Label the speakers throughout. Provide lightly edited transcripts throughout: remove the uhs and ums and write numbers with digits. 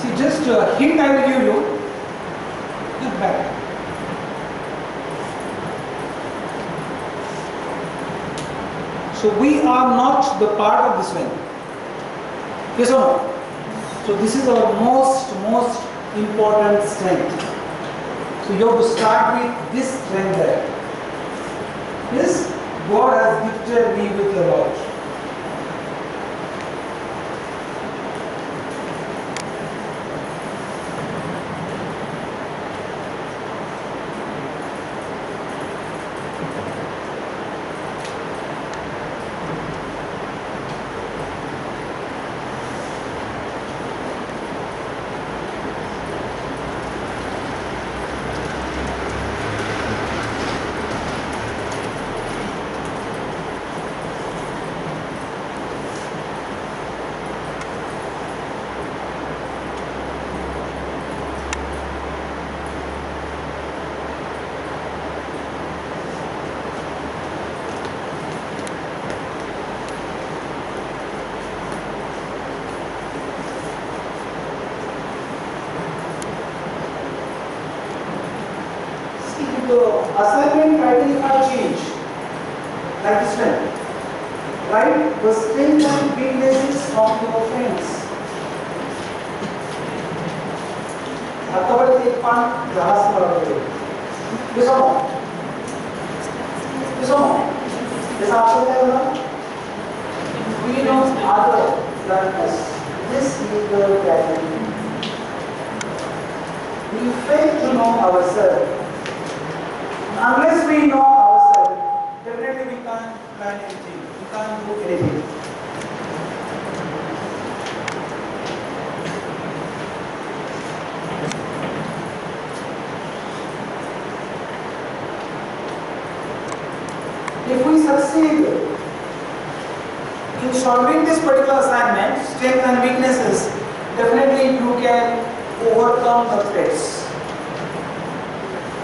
Speaker 1: See, just a hint I will give you. Look back. So we are not the part of this one. Yes or no? So this is our most important strength. So you have to start with this strength there. Yes, God has gifted me with a lot. The assignment criteria are changed like this one. Write the strengths and weaknesses of your friends. आतापर्यंत एक पान glass मारते हैं। ये सुनो, जैसा आपको क्या बोला? We know other than us. This is the category. We fail to know ourselves. Unless we know ourselves, definitely we can't plan anything. We can't do anything. If we succeed in solving this particular assignment, strengths and weaknesses, definitely you can overcome the threats.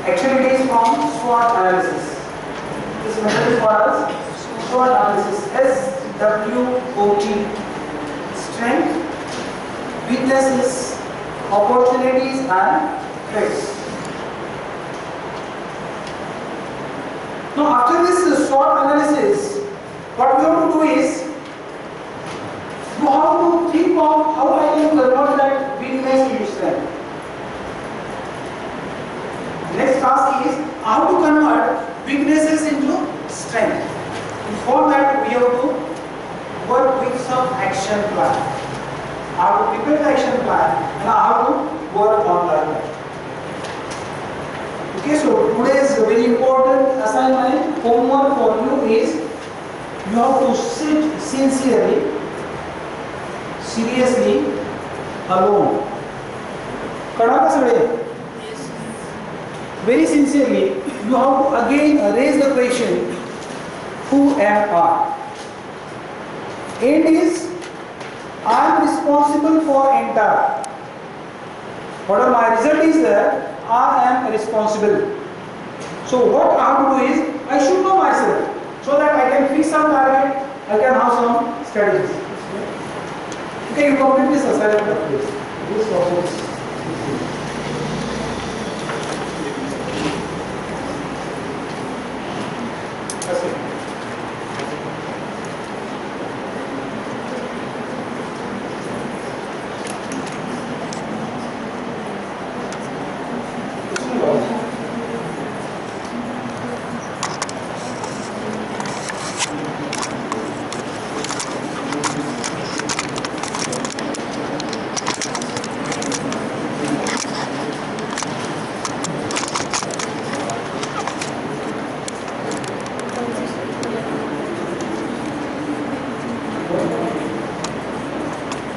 Speaker 1: Actually, it is from SWOT analysis. This method is called as SWOT analysis. SWOT. Strength, weaknesses, opportunities, and threats. Now, after this SWOT analysis, what we have to do is you have to think of how I can convert that weakness into strength. Next task is how to convert weaknesses into strength. For that, we have to work with some action plan. How to prepare the action plan and how to work on that. Okay, so today's very important assignment, homework for you is you have to sit sincerely, seriously, alone. Kada ka sade? Very sincerely, you have to again raise the question, who am I? End is, I am responsible for entire. Whatever my result is there, I am responsible. So what I have to do is, I should know myself, so that I can fix some target, I can have some strategies. Okay, you complete this assignment, please. This also.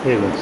Speaker 2: Here goes.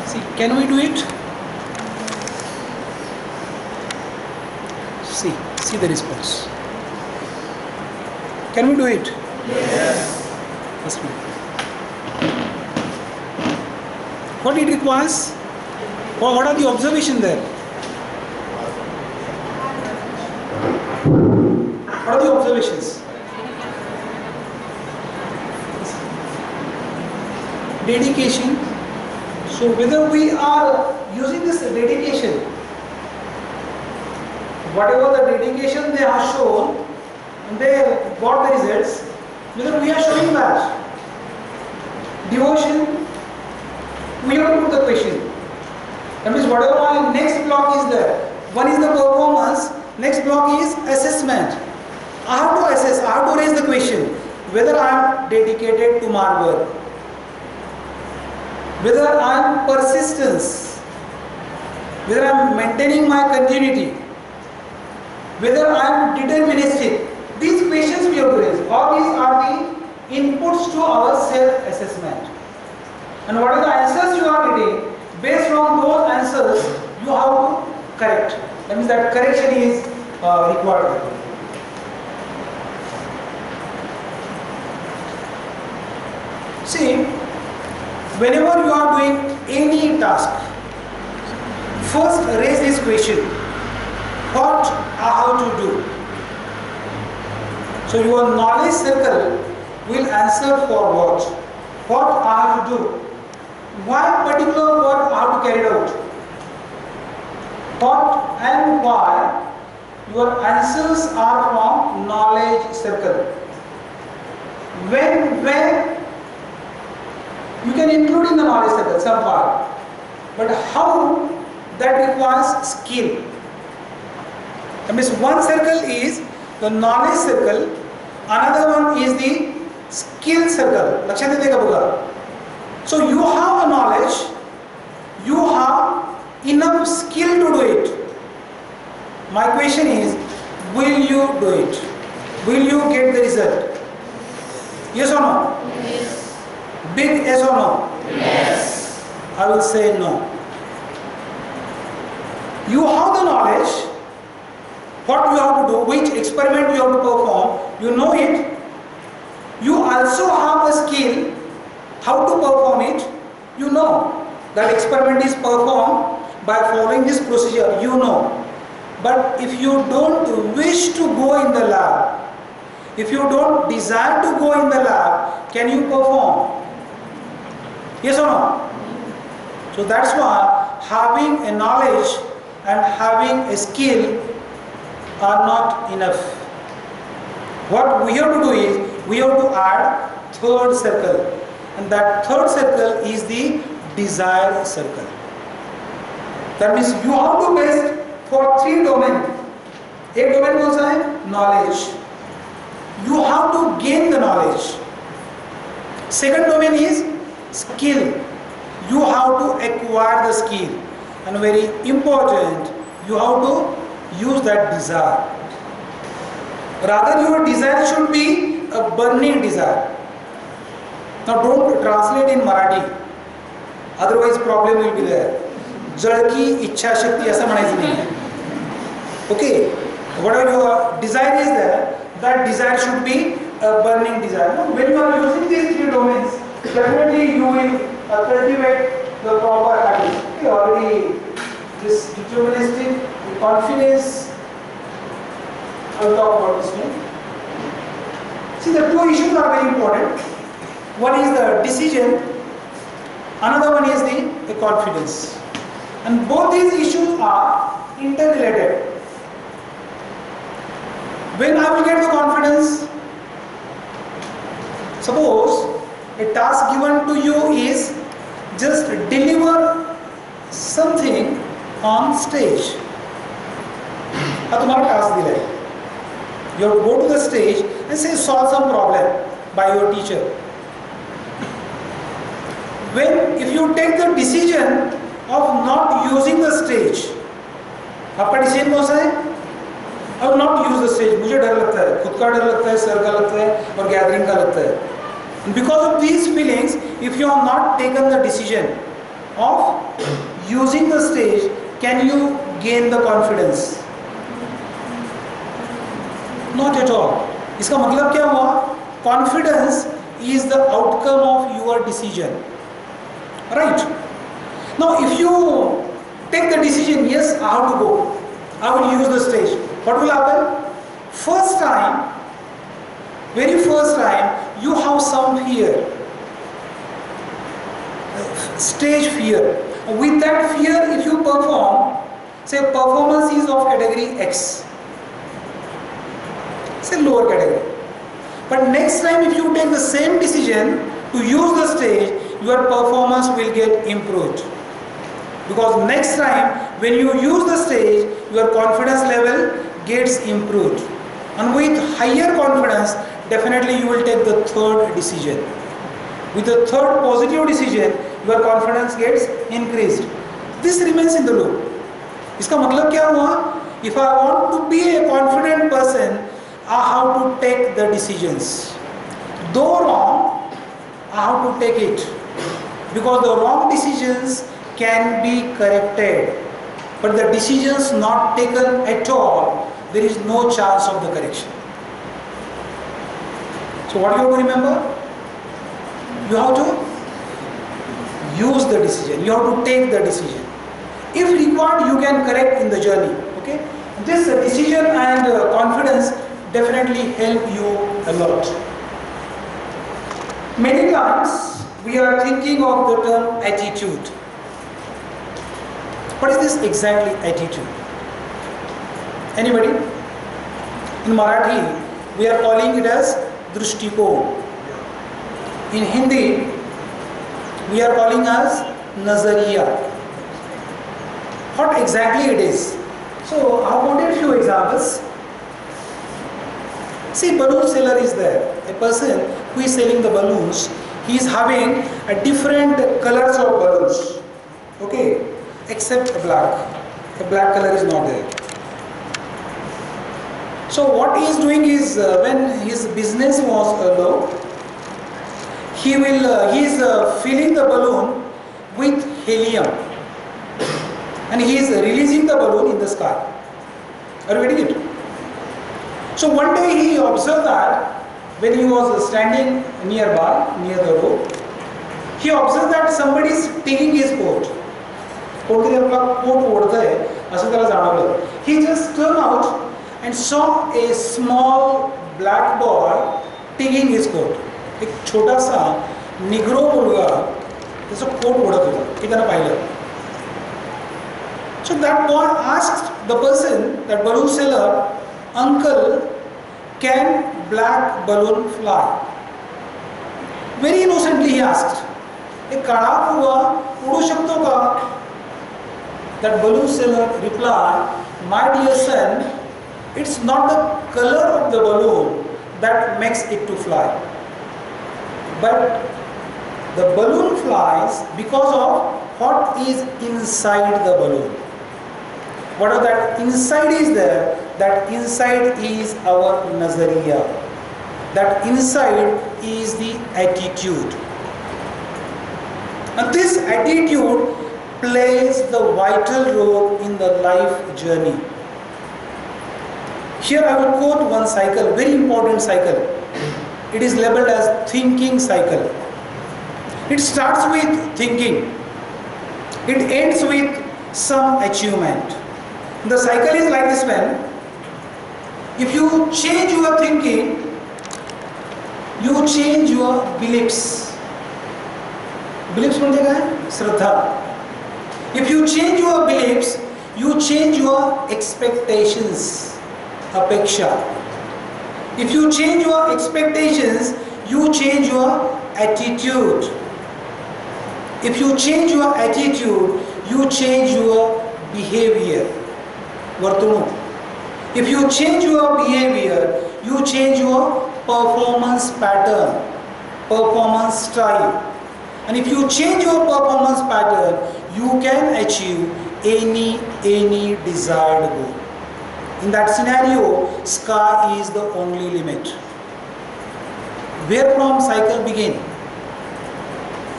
Speaker 1: See, can we do it? See the response. Can we do it?
Speaker 2: Yes.
Speaker 1: First one. What it requires? What are the observations there? What are the observations? Dedication. So whether we are using this dedication, whatever the dedication they have shown, they got the results, whether we are showing that devotion, we have to put the question. That means whatever my next block is there, one is the performance, next block is assessment. I have to assess, I have to raise the question whether I am dedicated to my work, whether I am persistence, whether I am maintaining my continuity, whether I am deterministic. These questions we have to raise. All these are the inputs to our self-assessment. And what are the answers you are getting? Based on those answers, you have to correct. That means that correction is required. See, whenever you are doing any task, first raise this question: what I have to do? So your knowledge circle will answer for what? What I have to do? Why particular work I have to carry out? What and why? Your answers are from knowledge circle. When, where, you can include in the knowledge circle some part, but how, that requires skill. That means one circle is the knowledge circle, another one is the skill circle. लक्षात येते का बघा? So you have a knowledge, you have enough skill to do it. My question is, will you do it? Will you get the result? Yes or no?
Speaker 2: Yes.
Speaker 1: Big yes or no?
Speaker 2: Yes.
Speaker 1: I will say no. You have the knowledge, what you have to do, which experiment you have to perform, you know it. You also have a skill, how to perform it, you know. That experiment is performed by following this procedure, you know. But if you don't wish to go in the lab, if you don't desire to go in the lab, can you perform? Yes or no? So that's why having a knowledge and having a skill are not enough. What we have to do is, we have to add third circle, and that third circle is the desire circle. That means you have to base for three domains. एक domain कौन सा है? Knowledge. You have to gain the knowledge. Second domain is skill. You have to acquire the skill, and very important, you have to use that desire. Rather, your desire should be a burning desire. Now don't translate in Marathi, otherwise problem will be there. जळकी इच्छा शक्ती असं म्हणायचं नाही. Okay, whatever your desire is there, that desire should be a burning desire. Now, when you are using these three domains, definitely you will cultivate the proper habits. Okay, already this deterministic confidence, I will talk about this one. See, the two issues are very important. One is the decision, another one is the confidence. And both these issues are interrelated. When I will get the confidence, suppose a task given to you is just deliver something on stage. अब तुम्हारा task दिया है. You have to go to the stage and say solve some problem by your teacher. If you take the decision of not using the stage, आपका decision कौन सा है? I will not use the stage. मुझे डर लगता है, खुद का डर लगता है, सर का लगता है और गैदरिंग का लगता है. And because of these feelings, if you have not taken the decision, of using the stage can you gain the confidence? Not at all. इसका मतलब क्या हुआ? Confidence is the outcome of your decision. Right? Now, if you take the decision, yes, I have to go, I will use the stage. What will happen? First time, very first time, you have some fear, stage fear. With that fear, if you perform, say performance is of category X, say lower category. But next time if you take the same decision to use the stage, your performance will get improved. Because next time when you use the stage, your confidence level gets improved. And with higher confidence, definitely you will take the third decision. With the third positive decision, your confidence gets increased. This remains in the loop. इसका मतलब क्या हुआ? If I want to be a confident person, I have to take the decisions. Though wrong, I have to take it. Because the wrong decisions can be corrected. But the decisions not taken at all, there is no chance of the correction. So what you have to remember? You have to use the decision. You have to take the decision. If required, you can correct in the journey. Okay? This decision and confidence definitely help you a lot. Many times we are thinking of the term attitude. What is this exactly attitude? Anybody? In Marathi, we are calling it as Drishtikon. In Hindi, we are calling as Nazariya. What exactly it is? So, I have wanted few examples. See, balloon seller is there. A person who is selling the balloons, he is having a different colors of balloons. Okay, except black. The black color is not there. So what he is doing is, when his business was low, he is filling the balloon with helium, and he is releasing the balloon in the sky. Are you getting it? So one day he observed that when he was standing nearby, near the road, he observed that somebody is taking his coat. He just turned out and saw a small black boy taking his coat. एक छोटा सा Negro मुलगा त्याचा coat ओढत होता, हे त्यानं पाहिलं. So that boy asked the person, that balloon seller, "Uncle, can black balloon fly?" Very innocently he asked, "एक काळा मुलगा उडू शकतो का?" That balloon seller replied, "My dear son, it's not the color of the balloon that makes it to fly, but the balloon flies because of what is inside the balloon." Whatever that inside is there, that inside is our nazariya. That inside is the attitude. And this attitude plays the vital role in the life journey. Here I will quote one cycle, very important cycle. It is labeled as thinking cycle. It starts with thinking. It ends with some achievement. The cycle is like this one. If you change your thinking, you change your beliefs. Beliefs म्हणजे काय? श्रद्धा. If you change your beliefs, you change your expectations. अपेक्षा. If you change your expectations, you change your attitude. If you change your attitude, you change your behavior. वर्तणूक. If you change your behavior, you change your performance pattern, performance style. And if you change your performance pattern, you can achieve any desired goal. In that scenario, sky is the only limit. Where from cycle begin?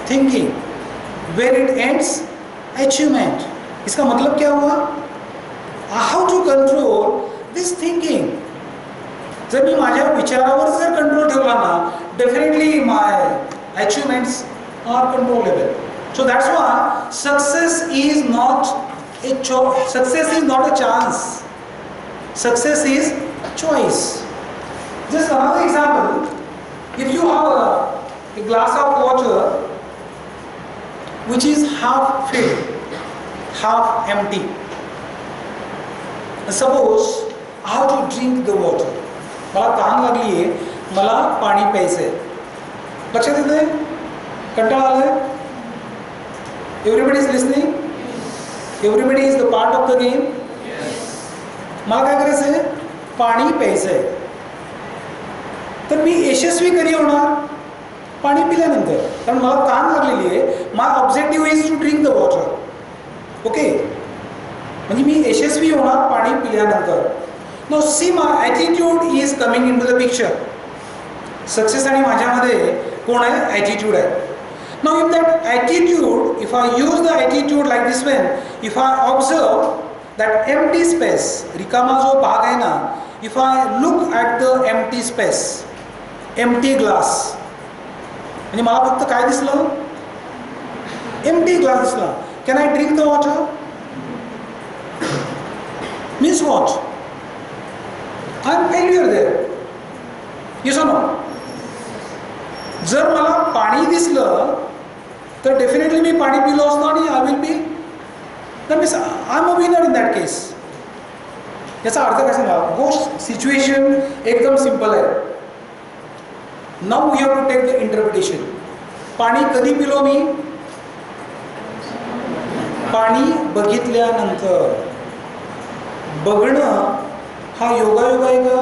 Speaker 1: Thinking. where it ends, achievement. इसका मतलब क्या हुआ? How to control this thinking? जर मी माझ्या विचारावर जर control ठेवला ना, definitely my achievements are controllable. So that's why success is not a success is not a chance. Success is choice. Just another example. If you have a glass of water which is half filled, half empty. Suppose I have to drink the water. मला तहान लागली आहे, मला पाणी प्यायचं आहे. लक्षात येतंय? कंटाळा आलाय? Everybody is listening? Everybody is the part of the game? मला काय करायचं आहे? पाणी प्यायचं आहे. तर मी यशस्वी कधी होणार? पाणी पिल्यानंतर. कारण मला तहान लागलेली आहे. My objective is to drink the water. Okay, म्हणजे मी यशस्वी होणार पाणी पिल्यानंतर. Now see my attitude is coming into the picture. Success आणि माझ्यामध्ये कोण आहे? ॲटिट्यूड आहे. Now if that attitude, if I use the attitude like this when, if I observe that empty space, रिकामा जो भाग आहे ना, if I look at the empty space, empty glass, म्हणजे मला फक्त काय दिसलं? एम्प्टी ग्लास दिसला. Can I drink the water? Means what? I am failure there. Yes or no? जर मला पाणी दिसलं तर डेफिनेटली मी पाणी पिलो असतो आणि I will be that means I am a winner in that case. याचा अर्थ काय सांगा? गोष्ट सिच्युएशन एकदम सिंपल आहे. Now we have to take the interpretation. पाणी कधी पिलो मी? पाणी बघितल्यानंतर. बघणं हा योगायोग आहे का?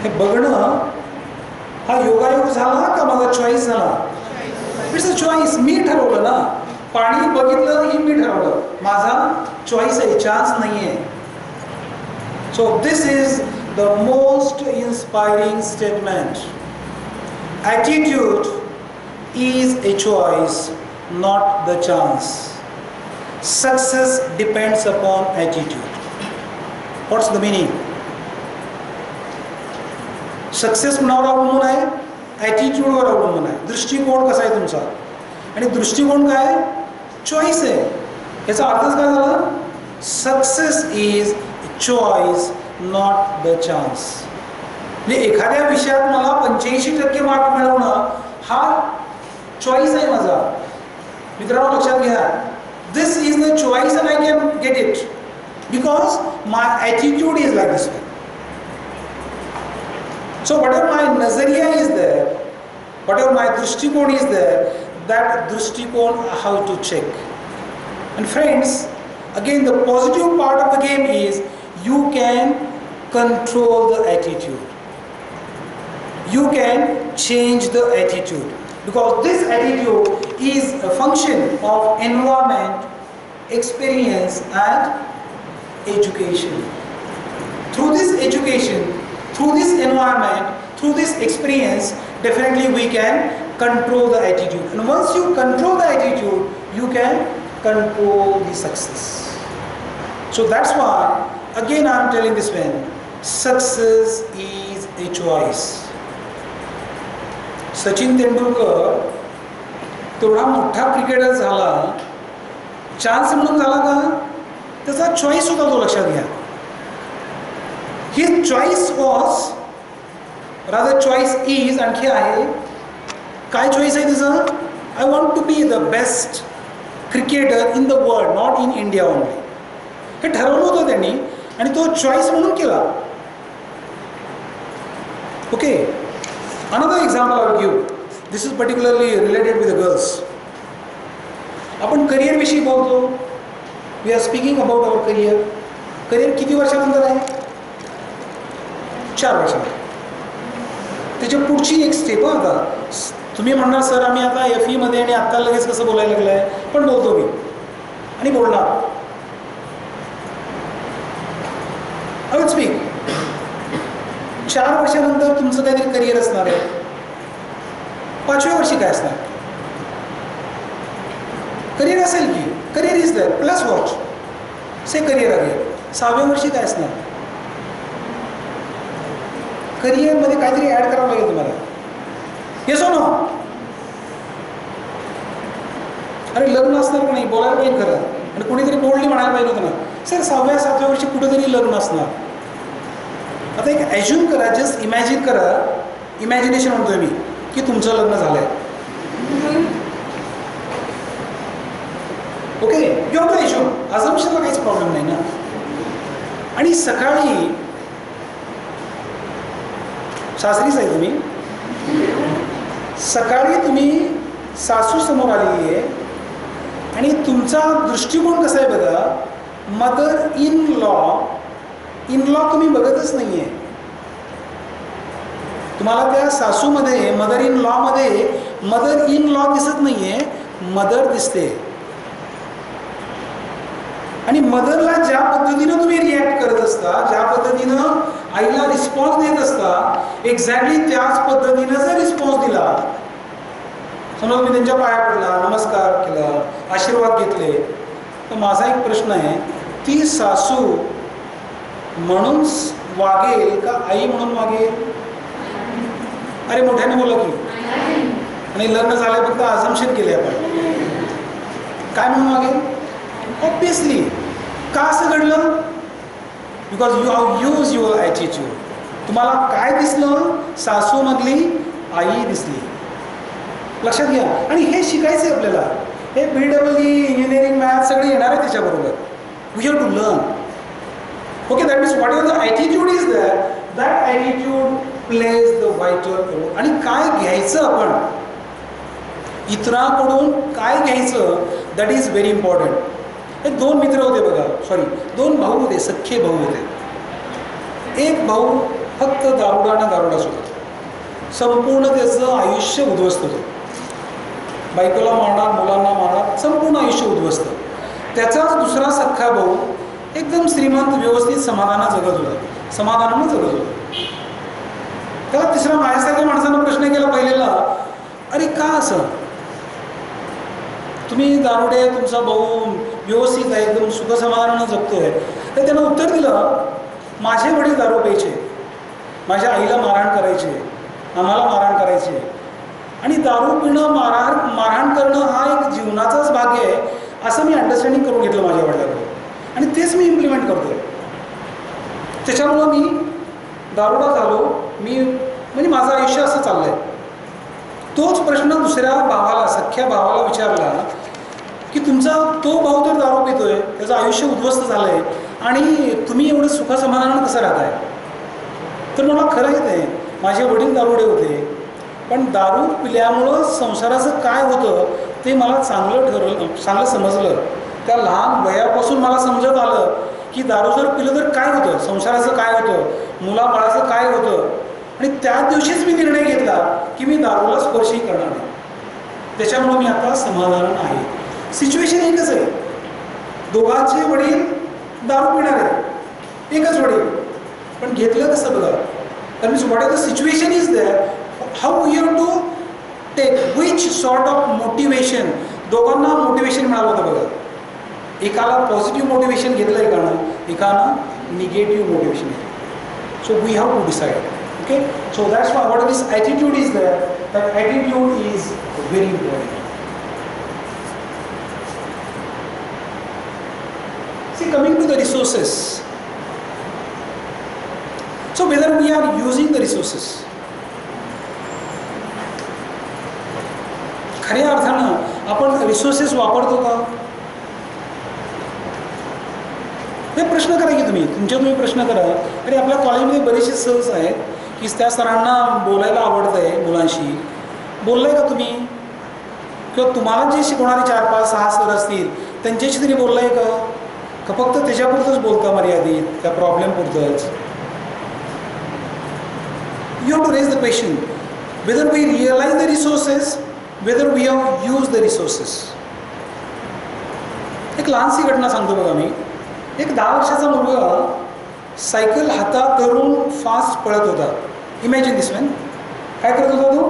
Speaker 1: हे बघणं हा योगायोग झाला का माझा चॉईस झाला? It's a choice. मी ठरवलं ना. पाणी बघितलं ही मी ठरवलं. माझा चॉईस आहे, चान्स नाही आहे. So this is the most inspiring statement. Attitude is a choice, not the chance. Success depends upon attitude. What's the meaning? Success कुणावर अवलंबून आहे? Attitude वर अवलंबून आहे. दृष्टिकोन कसा आहे तुमचा? आणि दृष्टिकोन काय? चॉईस आहे. याचा अर्थच काय झाला? Success is a choice, not the chance. म्हणजे एखाद्या विषयात मला 85% मार्क मिळवणं हा चॉईस आहे माझा. मित्रांनो लक्षात घ्या, this is the choice and I can get it because my attitude is like this way. So whatever my नजरिया is there, whatever my दृष्टिकोन इज देअर, दॅट दृष्टिकोन I have to check. And friends, again the positive part of the game is you can control the attitude. You can change the attitude because this attitude is a function of environment, experience and education. Through this education, through this environment, through this experience, definitely we can control the attitude. And once you control the attitude, you can control the success. So that's why again I am telling this one, success is a choice. Sachin Tendulkar तेवढा मोठा cricketer झाला, chance म्हणून झाला का? त्याचा choice होता तो, लक्षात घ्या. His choice was, rather choice is, आणखी आहे काय चॉईस आहे त्याचं? I want to be the best cricketer in the world, not in India only. हे ठरवलं होतं त्यांनी आणि तो चॉईस म्हणून केला. Okay, another example I will give. This is particularly related with the girls. आपण करिअर विषयी बोलतो. We are speaking about our career. Career किती वर्षानंतर आहे? 4 वर्षानंतर. त्याच्या पुढची एक स्टेप. आता तुम्ही म्हणणार सर आम्ही आता FE मध्ये आणि आत्ता लगेच कसं बोलायला लागलं आहे, पण बोलतो मी आणि बोलणार. I will speak. 4 वर्षानंतर तुमचं काहीतरी करिअर असणार आहे. 5व्या वर्षी काय असणार? करिअर असेल की career is there plus watch से करिअर अगेन. 6व्या वर्षी काय असणार? करिअरमध्ये काहीतरी ॲड करावं लागेल तुम्हाला. Yes or no? अरे लग्न असणार का नाही बोलायला पाहिजे खरं. आणि कुणीतरी बोल्डली म्हणायला पाहिजे होतं ना सर 6व्या 7व्या वर्षी कुठेतरी लग्न असणार. आता एक ॲज्युम करा, जस्ट इमॅजिन करा, इमॅजिनेशन म्हणतोय मी, की तुमचं लग्न झालंय. Okay, you have to assume, अझम्पशनला काहीच प्रॉब्लेम नाही ना. आणि सकाळी सासरीच आहे तुम्ही, सकाळी तुम्ही सासू समोर आलेली आहे आणि तुमचा दृष्टिकोन कसा आहे बघा. मदर इन लॉ तुम्ही बघतच नाही आहे. तुम्हाला त्या सासूमध्ये मदर इन लॉ दिसत नाही आहे, मदर दिसते. आणि मदरला ज्या पद्धतीनं तुम्ही रिॲक्ट करत असता, ज्या पद्धतीनं आईला रिस्पॉन्स देत असता, एक्झॅक्टली त्याच पद्धतीनं जर रिस्पॉन्स दिला, समजा मी त्यांच्या पाया पडला, नमस्कार केला, आशीर्वाद घेतले, तर माझा एक प्रश्न आहे, ती सासू म्हणून वागेल का आई म्हणून वागेल? अरे मोठ्याने बोला की. आणि लग्न झालं फक्त अझम्पशन केले आपण, काय म्हणून वागेल? ऑब्वियसली. का असं घडलं? Because you have use your attitude. तुम्हाला काय दिसलं? सासूमधली आई दिसली. लक्षात घ्या. आणि हे शिकायचं आहे आपल्याला. हे BEE, इंजिनिअरिंग, मॅथ सगळे येणार आहे त्याच्याबरोबर. We have to learn. Okay, that means whatever the attitude is that, that attitude plays the vital role. आणि काय घ्यायचं आपण इतरांकडून, काय घ्यायचं, दॅट इज व्हेरी इम्पॉर्टंट. हे 2 मित्र होते बघा, 2 भाऊ होते, सख्खे भाऊ होते. एक भाऊ फक्त दारुडाच होता. संपूर्ण त्याचं आयुष्य उद्ध्वस्त होतं. बायकोला मारणार, मुलांना मारणार, संपूर्ण आयुष्य उद्ध्वस्त. त्याचाच दुसरा सख्खा भाऊ एकदम श्रीमंत, व्यवस्थित समाधानानं जगत होता. त्याला तिसऱ्या माझ्यासारख्या माणसानं प्रश्न केला पहिलेला, अरे का असं? तुम्ही दारुडे, तुमचा भाऊ व्यवस्थित आहे, एकदम सुखसमाधानानं जगतोय. तर त्यानं उत्तर दिलं, माझे वडील दारू प्यायचे, माझ्या आईला मारहाण करायचे, आम्हाला मारहाण करायचे. आणि दारू पिणं, मारहाण करणं हा एक जीवनाचाच भाग आहे, असं मी अंडरस्टँडिंग करून घेतलं माझ्या वडिलांकडे. आणि तेच मी इम्प्लिमेंट करतो आहे. त्याच्यामुळं मी दारुडा झालो, म्हणजे माझं आयुष्य असं चाललं आहे. तोच प्रश्न दुसऱ्या भावाला, सख्ख्या भावाला विचारला की तुमचा तो भाऊ तर दारू पितोय, त्याचं आयुष्य उद्ध्वस्त झालं आहे, आणि तुम्ही एवढं सुखसमाधानानं कसं राहताय? तर मला खरं येत आहे, माझे वडील दारुडे होते, पण दारू पिल्यामुळं संसाराचं काय होतं ते मला चांगलं समजलं. त्या लहान वयापासून मला समजत आलं की दारू जर पिलं तर काय होतं, संसाराचं काय होतं, मुलाबाळाचं काय होतं. आणि त्या दिवशीच मी निर्णय घेतला की मी दारूला स्पर्शही करणार नाही. त्याच्यामुळे मी आता समाधान आहे. सिच्युएशन एकच आहे, दोघांचे वडील दारू पिणार आहे, एकच वडील, पण घेतलं कसं बघा. तर means what are the situation is there, how you have to take which sort of motivation. दोघांना मोटिवेशन मिळालं होतं बघा. एकाला पॉझिटिव्ह मोटिवेशन घेतलं एकानं निगेटिव्ह मोटिवेशन घेतलं. So we have to decide. Okay, so that's why what this attitude is there. That attitude is very important. See, coming to the resources. So whether we are using the resources, खऱ्या अर्थानं आपण resources वापरतो का? हे प्रश्न करा की तुम्ही प्रश्न करा. अरे आपल्या कॉलेजमध्ये बरेचसे सहज आहेत की त्या सरांना बोलायला आवडतं आहे, मुलांशी बोललं आहे का तुम्ही? किंवा तुम्हाला जे शिकवणारे 4, 5, 6 सर असतील त्यांच्याशी तरी बोललं आहे का फक्त त्याच्यापुरतंच बोलता मर्यादित, त्या प्रॉब्लेमपुरतंच? You have to raise the question whether we realise the resources, whether we have use the resources. एक लहानशी घटना सांगतो बघा मी. एक 10 वर्षाचा मुलगा सायकल हातात धरून फास्ट पळत होता. Imagine this man. काय करत होता तो?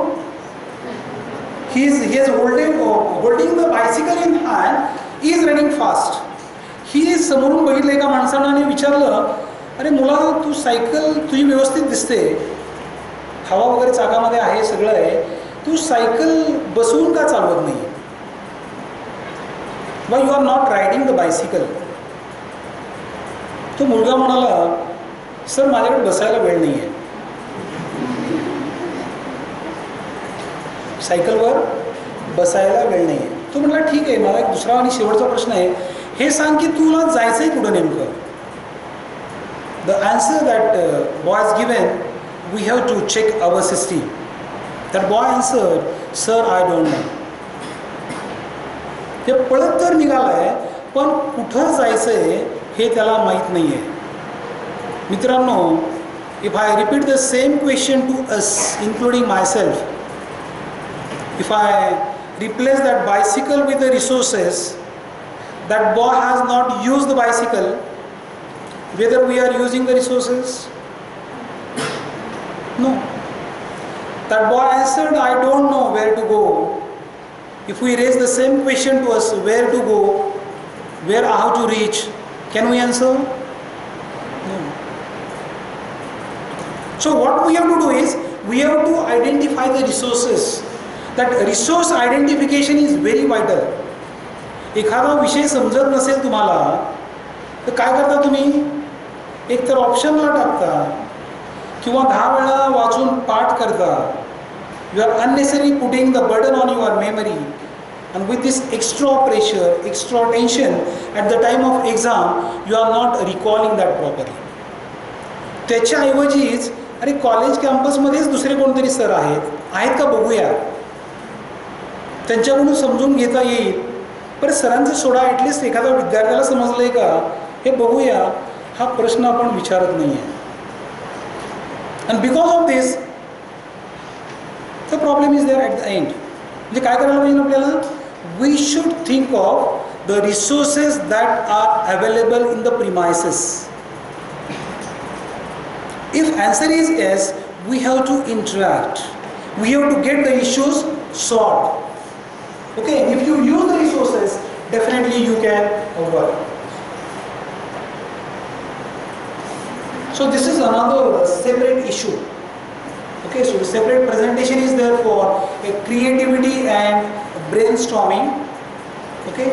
Speaker 1: he is holding the bicycle in hand, he is running fast. ही समोरून बघितलं एका माणसानं आणि विचारलं, अरे मुला तू सायकल तुझी व्यवस्थित दिसते, हवा वगैरे चाकामध्ये आहे, सगळं आहे, तू सायकल बसवून का चालवत नाही? Why you are not riding the bicycle? तो मुलगा म्हणाला, सर माझ्याकडे बसायला वेळ नाही आहे, सायकलवर बसायला वेळ नाही आहे. तो म्हणाला ठीक आहे, मला एक दुसरा आणि शेवटचा प्रश्न आहे, हे सांग की तुला जायचं आहे कुठं नेमकं? The answer that boy is given, we have to check our system. That boy answer, sir I don't know. ते पळत तर निघालाय, पण कुठं जायचं आहे हे त्याला माहीत नाही आहे. मित्रांनो, if I repeat the same question to us, including myself, if I replace that bicycle with the resources, that boy has not used the bicycle, whether we are using the resources? No. That boy answered, I don't know where to go. If we raise the same question to us, where to go, how to reach, can we answer? No. So what we have to do is, we have to identify the resources. That resource identification is very vital. एखादा विषय समजत नसेल तुम्हाला तर काय करता तुम्ही? एक तर ऑप्शनला टाकता किंवा 10 वेळा वाचून पाठ करता. You are unnecessary putting the burden on your memory, and with this extra pressure, extra tension at the time of exam, you are not recalling that properly. त्याच्याऐवजीच अरे कॉलेज कॅम्पसमध्येच दुसरे कोणतरी सर आहेत का बघूया, त्यांच्याकडून समजून घेता येईल. पण सरांचं सोडा, ॲटलिस्ट एखाद्या विद्यार्थ्याला समजलं आहे का हे बघूया, हा प्रश्न आपण विचारत नाही आहे. And because of this the problem is there at the end. म्हणजे काय करायला पाहिजे आपल्याला? We should think of the resources that are available in the premises. If answer is yes, we have to interact, we have to get the issues solved. Okay, if you use the resources, definitely you can work. So this is another separate issue. Okay, so the separate presentation is there for creativity and brainstorming. Okay,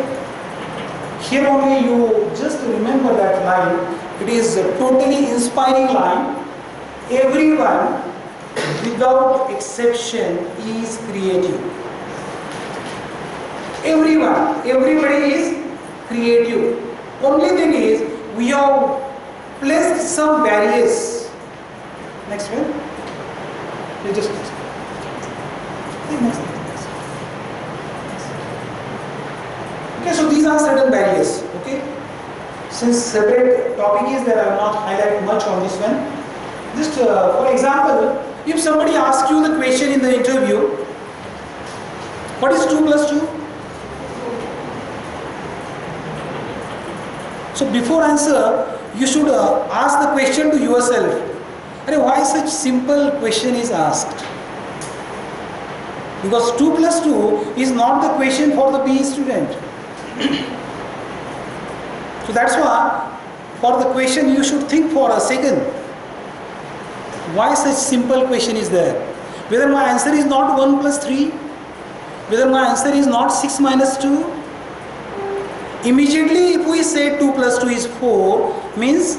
Speaker 1: here only you just remember that line. It is a totally inspiring line. Everyone, without exception, is creative. Everybody is creative. Only thing is, we have placed some barriers. Next one. You just next. Okay, so these are certain barriers. Okay, since separate topic is there, I will not highlight much on this one. Just for example, if somebody asks you the question in the interview, what is 2 plus 2? So before answer, you should ask the question to yourself. Why such simple question is asked? Because 2 plus 2 is not the question for the PE student. So that's why for the question you should think for a second. Why such simple question is there? Whether my answer is not 1 plus 3, whether my answer is not 6 minus 2. Immediately if we say 2 plus 2 is 4, means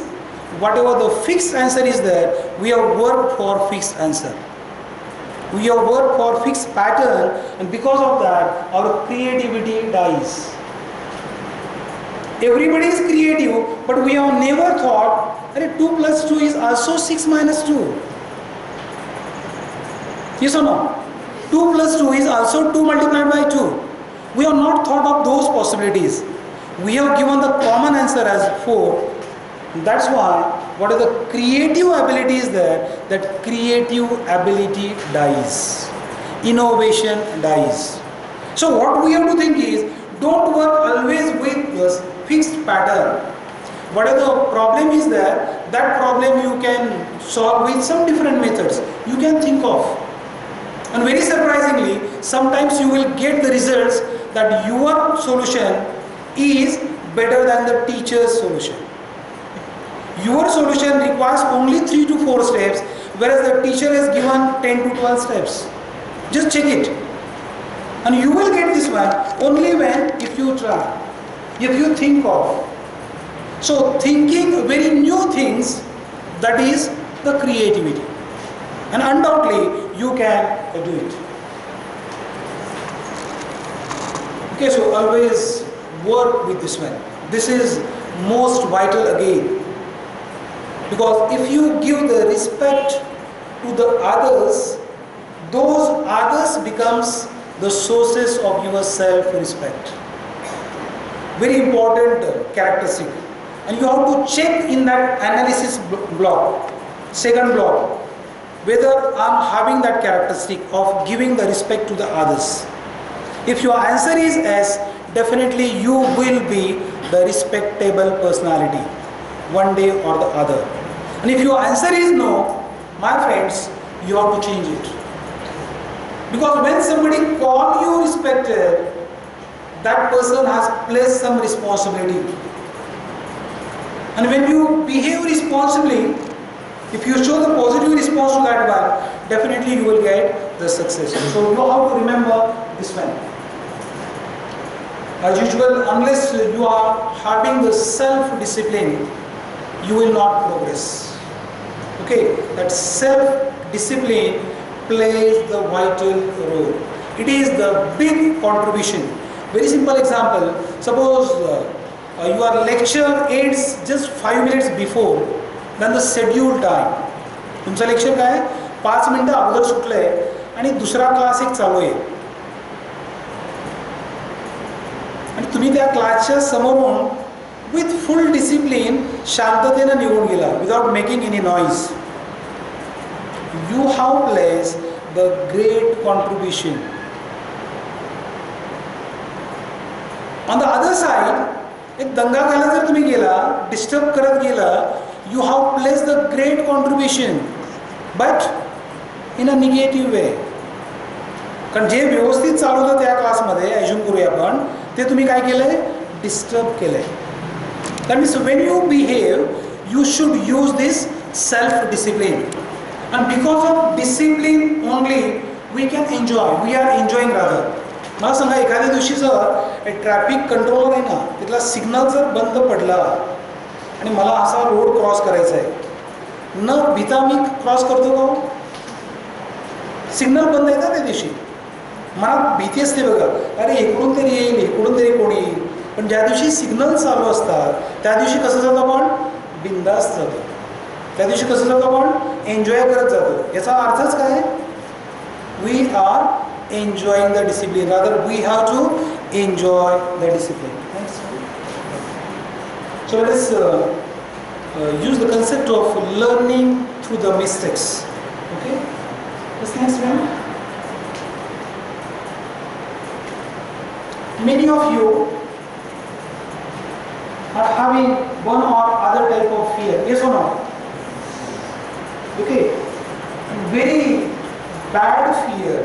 Speaker 1: whatever the fixed answer is there, we have worked for fixed answer. We have worked for fixed pattern, and because of that our creativity dies. Everybody is creative, but we have never thought 2 plus 2 is also 6 minus 2. Yes or no? 2 plus 2 is also 2 multiplied by 2. We have not thought of those possibilities. We have given the common answer as 4. That's why what is the creative ability is there, that creative ability dies. Innovation dies. So what we have to think is, don't work always with this fixed pattern. Whatever the problem is there, that problem you can solve with some different methods. You can think of. And very surprisingly, sometimes you will get the results that your solution is better than the teacher's solution. Your solution requires only 3 to 4 steps, whereas the teacher has given 10 to 12 steps. Just check it. And you will get this one only when, if you try, if you think of. So thinking very new things, that is the creativity. And undoubtedly you can do it. Okay, so always work with this one. This is most vital again. Because if you give the respect to the others, those others becomes the sources of your self-respect. Very important characteristic. And you have to check in that analysis block, second block, whether I'm having that characteristic of giving the respect to the others. If your answer is yes, definitely you will be the respectable personality one day or the other. And if your answer is no, my friends, you have to change it. Because when somebody calls you respected, that person has placed some responsibility. And when you behave responsibly, if you show the positive response to that one, definitely you will get the success. So you have to remember this one. As usual, unless you are having the self-discipline, you will not progress. Okay, that self-discipline plays the vital role. It is the big contribution. Very simple example. Suppose your lecture ends just 5 minutes before than the scheduled time. तुमचा lecture काय 5 मिनिटं अगोदर सुटलंय आणि दुसरा class एक चालू आहे आणि तुम्ही त्या क्लासच्या समोरून विथ फुल डिसिप्लिन शांततेने निघून गेला without making any noise. You have placed the great contribution. On the other side, एक दंगा घालत जर तुम्ही गेला, डिस्टर्ब करत गेला, you have placed the great contribution, but in a negative way. कारण जे व्यवस्थित चालू होतं त्या क्लासमध्ये अज्यूम करूया आपण, ते तुम्ही काय केलंय? डिस्टर्ब केलंय. That means when you behave, you should use this self-discipline. And because of discipline only, we can enjoy. We are enjoying rather. मला सांगा एखाद्या दिवशी जर ट्रॅफिक कंट्रोलर आहे ना, तिथला सिग्नल जर बंद पडला आणि मला असा रोड क्रॉस करायचा आहे, न भीता मी क्रॉस करतो का? सिग्नल बंद आहे ना त्या दिवशी, मला भीती असते बघा, अरे इकडून तरी येईल, इकडून तरी कोणी येईल. पण ज्या दिवशी सिग्नल चालू असतात त्या दिवशी कसं जातो आपण? बिंदास्त जातो. त्या दिवशी कसं जातो आपण? एन्जॉय करत जातो. याचा अर्थच काय? We are enjoying the discipline. Rather we have to enjoy the discipline. So let us use the concept of learning through the mistakes. Okay? What's next one? Many of you are having one or other type of fear. Yes or no? Okay, very bad fear.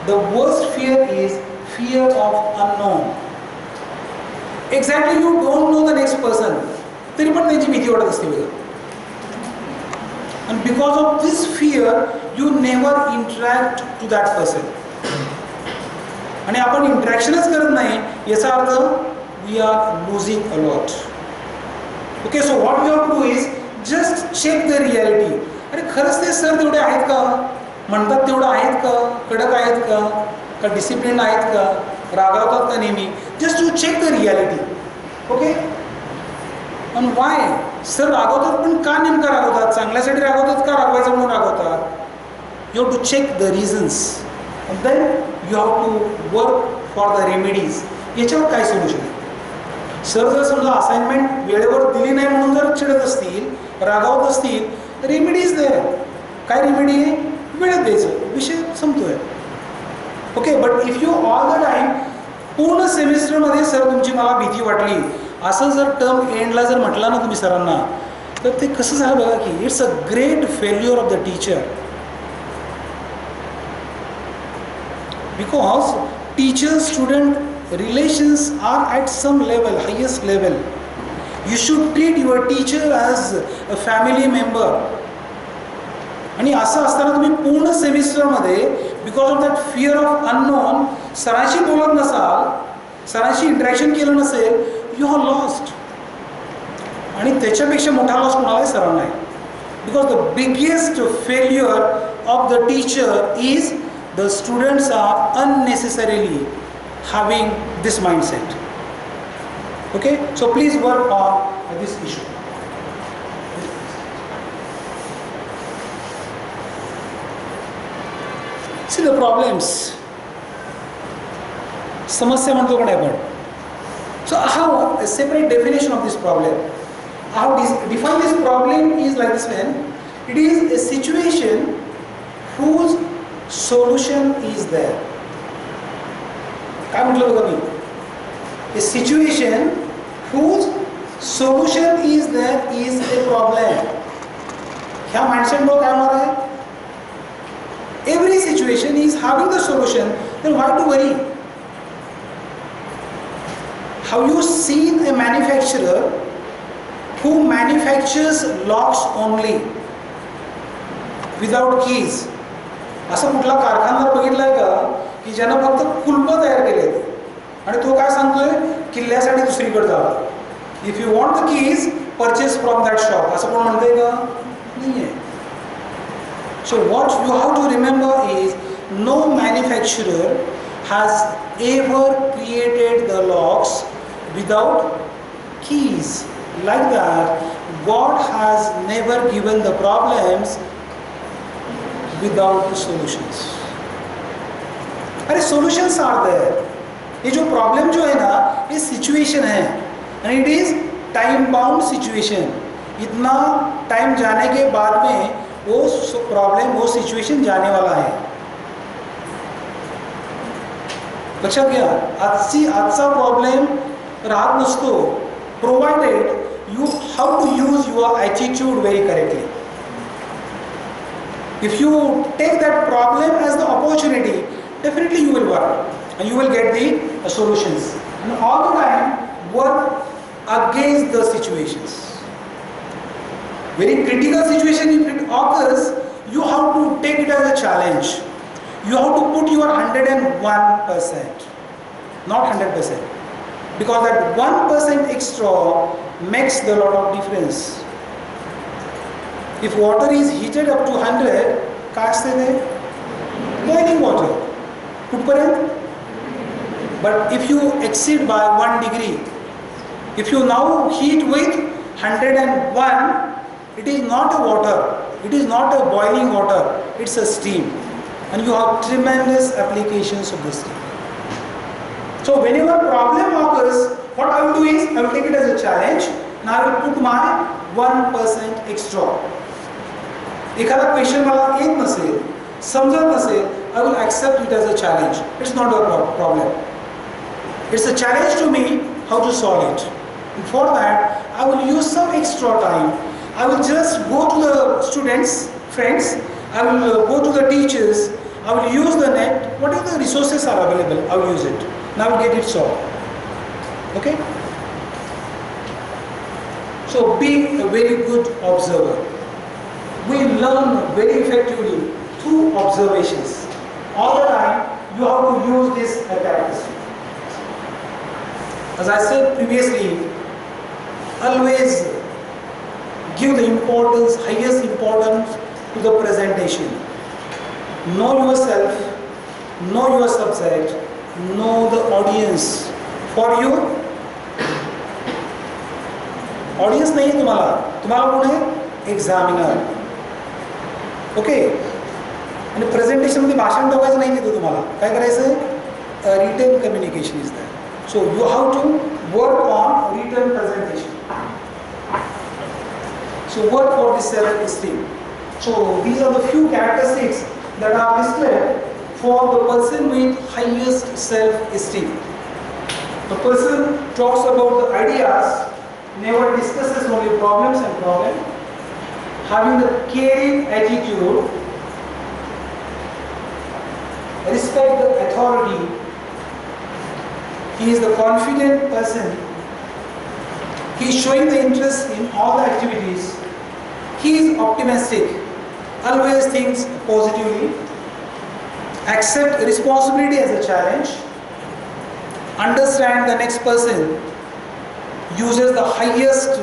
Speaker 1: The worst fear is fear of unknown. Exactly, you don't know the next person. तरी पण त्याची भीती वाटत असते बघा. And because of this fear, you never interact to that person. आणि आपण इंटरॅक्शनच करत नाही, याचा अर्थ we are losing a lot. Okay, so what we have to do is just check the reality. अरे खरंच ते सर तेवढे आहेत का? म्हणतात तेवढं आहेत का? कडक आहेत का? का डिसिप्लिन आहेत का? रागावतात का नेहमी? Just to check the reality. Okay. आणि वाय सर रागवतात, पण का नेमका रागवतात? चांगल्यासाठी रागवतात का रागवायचं म्हणून रागवतात? You have to check the reasons and then you have to work for the remedies. याच्यावर काय सोल्युशन आहे? सर जर समजा असाइनमेंट वेळेवर दिली नाही म्हणून जर चिडत असतील, रागावत असतील, रेमेडीज दे. काय रेमेडी आहे? वेळेत द्यायचं, विषय संपतोय. Okay. But if you all the time पूर्ण सेमिस्टरमध्ये सर तुमची मला भीती वाटली असं जर टर्म एंडला जर म्हटलं ना तुम्ही सरांना, तर ते कसं झालं बघा की it's a great failure of the teacher. Because teacher-student relations are at some level, highest level. You should treat your teacher as a family member. आणि असं असताना तुम्ही पूर्ण सेमिस्टरमध्ये because of that fear of unknown सरांशी बोलत नसाल, सरांशी interaction केलं नसेल, यू आर लॉस्ट. आणि त्याच्यापेक्षा मोठा लॉस कोणालाही सरांना आहे. Because the biggest failure of the teacher is the students are unnecessarily having this mindset. Okay, so please work on this issue. See the problems. समस्या म्हणतो का आपण. So how a separate definition of this problem. How define this problem is like this when it is a situation whose solution is there. काय म्हटलं बघा मी, a situation whose solution is there is a problem. ह्या mindset मुळे काय होणार आहे, every situation is having the solution, then why to worry? Have you seen a manufacturer who manufactures locks only without keys? असं कुठला कारखानदार बघितलाय का की ज्यानं फक्त कुलप तयार केलेत आणि तो काय सांगतोय, किल्ल्यासाठी दुसरीकडे जावा, if you want the keys purchase from that shop, असं कोण म्हणतंय का? नाहीये. So what you have to remember is no manufacturer has ever created the locks without keys. Like that, God has never given the problems without the solutions. अरे solutions are there. ये जो problem जो है ना, ये situation है and it is time bound situation. इतना time जाने के बाद में वो प्रॉब्लम, वो सिचुएशन जाने वाला है. लक्षात घ्या, आजचा प्रॉब्लेम राहत नसतो, provided you how to use your attitude very correctly. If you take that problem as the opportunity, definitely you will work and you will get the solutions. And all the time work against the situations. Very critical situation if it occurs, you have to take it as a challenge. You have to put your 101%, not 100%, because that 1% extra makes the lot of difference. If water is heated up to 100, काय असते ते? Boiling water. कुठपर्यंत? But if you exceed by 1 degree, if you now heat with 101, it is not a water, it is not a boiling water, it's a steam. And you have tremendous applications of this steam. So whenever problem occurs, what I will do is, I will take it as a challenge and I will put my 1% extra. एखादा question मला येत नसेल, समजत नसेल, I will accept it as a challenge. It's not a problem. It's a challenge to me how to solve it. And for that, I will use some extra time. I will just go to the students, friends, I will go to the teachers, I will use the net, whatever the resources are available, I will use it. And I will get it solved. Okay? So be a very good observer. We learn very effectively through observations. All the time you have to use this characteristic. As I said previously, always give the importance, highest importance to the presentation. Know yourself, know your subject, know the audience. For you, audience नहीं है तुम्हारा, तुम्हारा कौन है? Examiner. Okay. आणि प्रेझेंटेशनमध्ये भाषण ठेवायचं नाही तिथं तुम्हाला. काय करायचं? Written communication is that. So you have to work on written presentation. So work for this self esteem. So these are the few characteristics that are listed for the person with highest self-esteem. The person talks about the ideas, never discusses only problems and problems. Having the caring attitude, respect the authority. He is the confident person. He is showing the interest in all the activities. He is optimistic, always thinks positively, accept responsibility as a challenge, understand the next person, uses the highest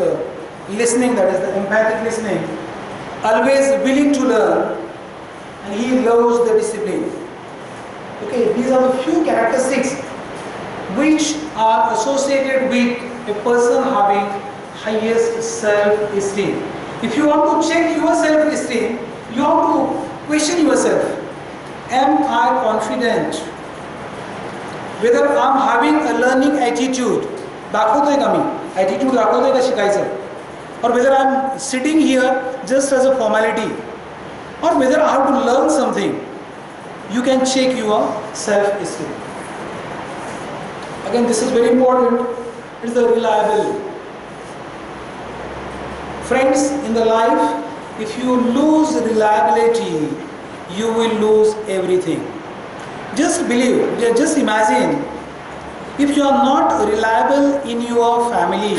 Speaker 1: listening, that is the empathic listening, always willing to learn, and he loves the discipline. Okay, these are the few characteristics which are associated with a person having highest self-esteem. If you want to check your self-esteem, you have to question yourself. Am I confident? Whether I am having a learning attitude. दाखवतोय का मी? Attitude दाखवतोय का शिकायचं? Or whether I am sitting here just as a formality. Or whether I have to learn something. You can check your self-esteem. Again, this is very important. It is the reliable. Friends, in the life, if you lose reliability, you will lose everything. Just believe, just imagine, if you are not reliable in your family,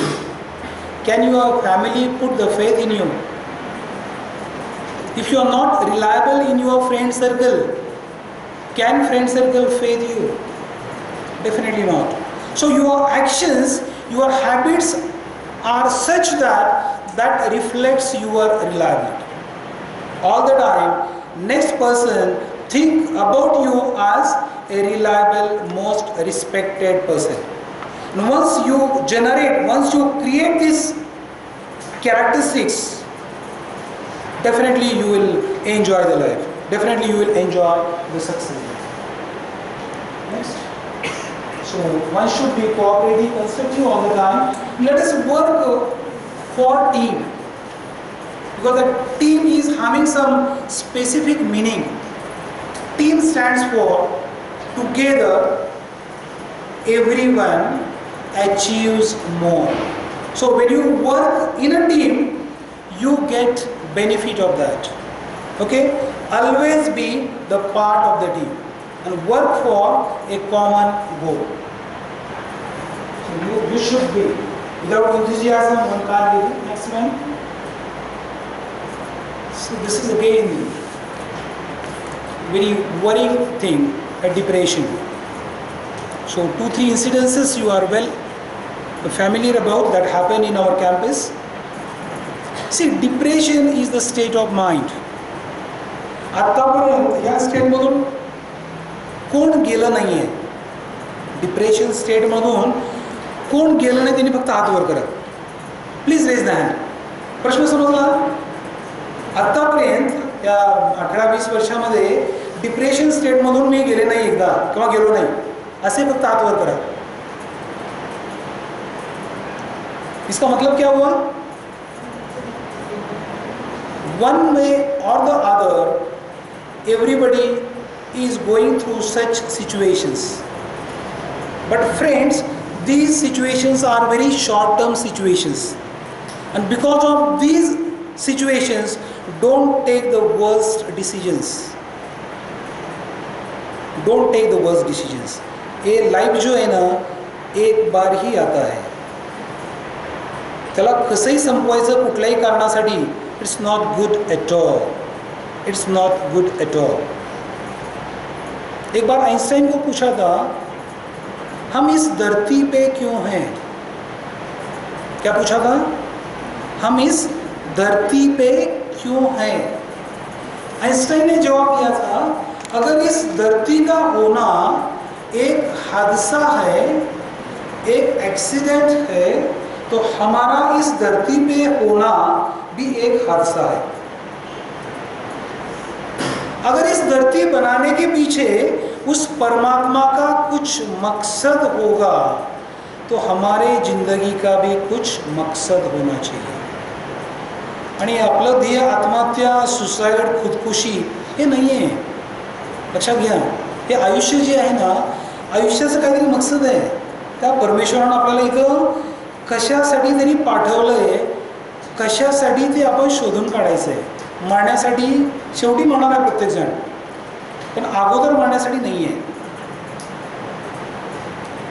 Speaker 1: can your family put the faith in you? If you are not reliable in your friend circle, can friend circle faith you? Definitely not. So your actions, your habits are such that reflects your reliability. All the time, next person think about you as a reliable, most respected person. And once you create these characteristics, definitely you will enjoy the life. Definitely you will enjoy the success. Next. So one should be cooperative, constructive all the time. Let us work for team, because the team is having some specific meaning. Team stands for together everyone achieves more. So when you work in a team, you get benefit of that. Okay, always be the part of the team and work for a common goal. So you should be. Without enthusiasm, one can't do it. Next one. So this is again very worrying thing, a depression. So 2-3 incidences you are well familiar about that happen in our campus. See, depression is the state of mind. आतापर्यंत या state मधून कोण गेलं नाहीये? Depression state मधून कोण गेलं नाही त्यांनी फक्त हात वर करा. Please raise the hand. प्रश्न समजला? आतापर्यंत या 18-20 वर्षामध्ये डिप्रेशन स्टेट मधून मी गेले नाही एकदा किंवा गेलो नाही असे फक्त हात वर करा. इसका मतलब क्या हुआ? One way or the other, everybody is going through such situations. But friends, these situations are very short-term situations. And because of these situations, don't take the worst decisions. Don't take the worst decisions. ये life जो है ना एक बार ही आता है. त्याला कसंही संपवायचं कुठल्याही कारणासाठी it's not good at all. It's not good at all. एक बार आइंस्टाइन को पूछा था, हम इस धरती पे क्यों हैं? क्या पूछा था? हम इस धरती पे क्यों हैं? आइंस्टाइन ने जवाब दिया था, अगर इस धरती का होना एक हादसा है, एक एक्सीडेंट है, तो हमारा इस धरती पे होना भी एक हादसा है. अगर इस धरती बनाने के पीछे उस परमात्मा का कुछ मकसद होगा, तो हमारे जिंदगी का भी कुछ मकसद होना चाहिए. आणि आपलं ध्येय आत्महत्या, सुसाइड, खुदकुशी हे नाही आहे. लक्षात घ्या, हे आयुष्य जे आहे ना, आयुष्याचं काहीतरी मकसद आहे. त्या परमेश्वरानं आपल्याला इथं कशासाठी त्यांनी पाठवलंय, कशासाठी ते आपण शोधून काढायचं आहे. मारण्यासाठी शेवटी म्हणणार आहे प्रत्येकजण, पण अगोदर मारण्यासाठी नाही आहे.